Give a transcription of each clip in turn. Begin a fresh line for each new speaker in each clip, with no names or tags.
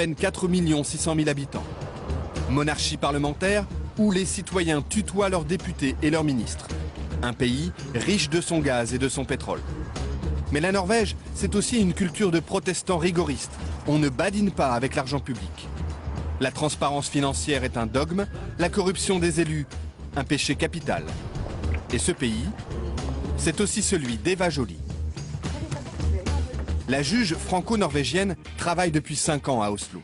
peine 4 600 000 habitants. Monarchie parlementaire où les citoyens tutoient leurs députés et leurs ministres. Un pays riche de son gaz et de son pétrole. Mais la Norvège, c'est aussi une culture de protestants rigoristes. On ne badine pas avec l'argent public. La transparence financière est un dogme, la corruption des élus, un péché capital. Et ce pays, c'est aussi celui d'Eva Joly. La juge franco-norvégienne travaille depuis 5 ans à Oslo.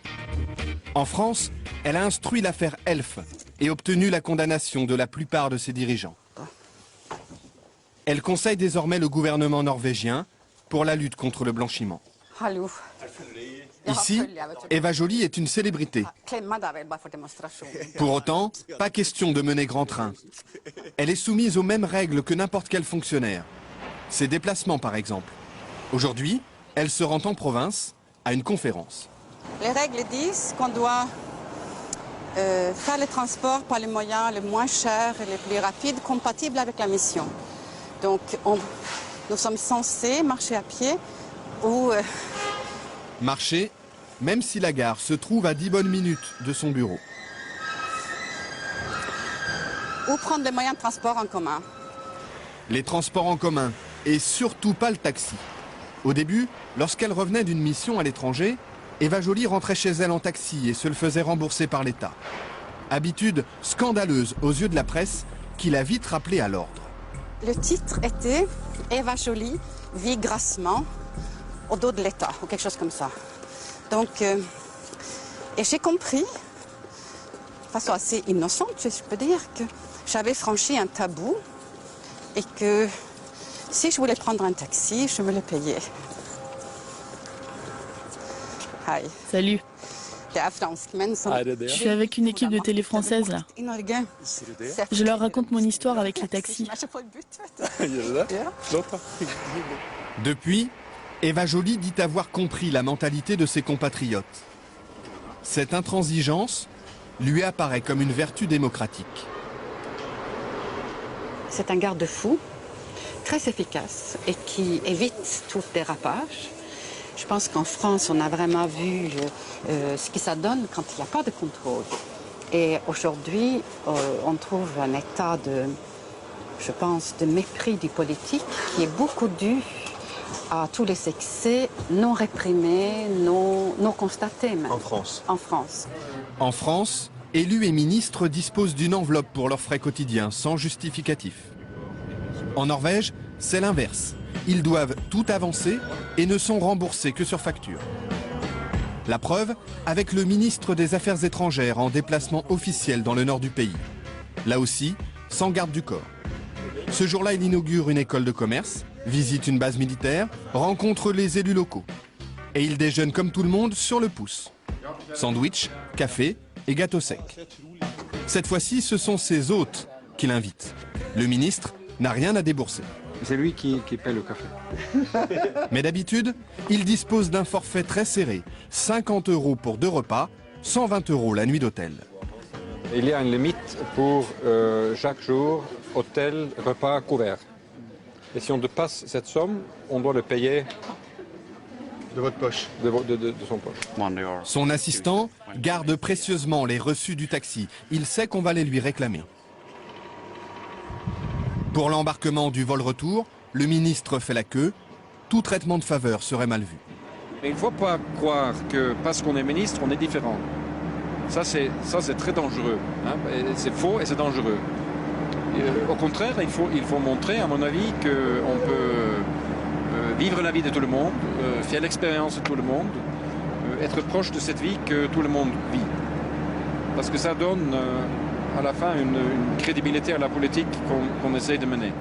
En France, elle a instruit l'affaire Elf et obtenu la condamnation de la plupart de ses dirigeants. Elle conseille désormais le gouvernement norvégien pour la lutte contre le blanchiment. Ici, Eva Joly est une célébrité. Pour autant, pas question de mener grand train. Elle est soumise aux mêmes règles que n'importe quel fonctionnaire. Ses déplacements, par exemple. Aujourd'hui, elle se rend en province à une conférence.
Les règles disent qu'on doit faire les transports par les moyens les moins chers et les plus rapides, compatibles avec la mission. Donc, nous sommes censés marcher à pied ou...
Marcher, même si la gare se trouve à 10 bonnes minutes de son bureau.
Ou prendre les moyens de transport en commun.
Les transports en commun, et surtout pas le taxi. Au début, lorsqu'elle revenait d'une mission à l'étranger, Eva Joly rentrait chez elle en taxi et se le faisait rembourser par l'État. Habitude scandaleuse aux yeux de la presse qui l'a vite rappelée à l'ordre.
Le titre était « Eva Joly vit grassement au dos de l'État » ou quelque chose comme ça. Donc, et j'ai compris, de façon assez innocente, je peux dire, que j'avais franchi un tabou et que si je voulais prendre un taxi, je me le payais. Hi.
Salut. Je suis avec une équipe de télé française là. Je leur raconte mon histoire avec les taxis.
Depuis, Eva Joly dit avoir compris la mentalité de ses compatriotes. Cette intransigeance lui apparaît comme une vertu démocratique.
C'est un garde-fou très efficace et qui évite tout dérapage. Je pense qu'en France, on a vraiment vu ce que ça donne quand il n'y a pas de contrôle. Et aujourd'hui, on trouve un état de, je pense, de mépris du politique qui est beaucoup dû à tous les excès non réprimés, non constatés même.
En France.
En France.
En France, élus et ministres disposent d'une enveloppe pour leurs frais quotidiens, sans justificatif. En Norvège, c'est l'inverse. Ils doivent tout avancer et ne sont remboursés que sur facture. La preuve, avec le ministre des Affaires étrangères en déplacement officiel dans le nord du pays. Là aussi, sans garde du corps. Ce jour-là, il inaugure une école de commerce, visite une base militaire, rencontre les élus locaux. Et il déjeune comme tout le monde sur le pouce. Sandwich, café et gâteau sec. Cette fois-ci, ce sont ses hôtes qui l'invitent. Le ministre n'a rien à débourser.
C'est lui qui paie le café.
Mais d'habitude, il dispose d'un forfait très serré. 50 € pour 2 repas, 120 € la nuit d'hôtel.
Il y a une limite pour chaque jour, hôtel, repas, couvert. Et si on dépasse cette somme, on doit le payer
de votre poche.
De son poche.
Son assistant garde précieusement les reçus du taxi. Il sait qu'on va les lui réclamer. Pour l'embarquement du vol retour, le ministre fait la queue. Tout traitement de faveur serait mal vu.
Mais il ne faut pas croire que parce qu'on est ministre, on est différent. Ça, c'est très dangereux. Hein. C'est faux et c'est dangereux. Au contraire, il faut montrer, à mon avis, qu'on peut vivre la vie de tout le monde, faire l'expérience de tout le monde, être proche de cette vie que tout le monde vit. Parce que ça donne à la fin une crédibilité à la politique qu'on essaye de mener.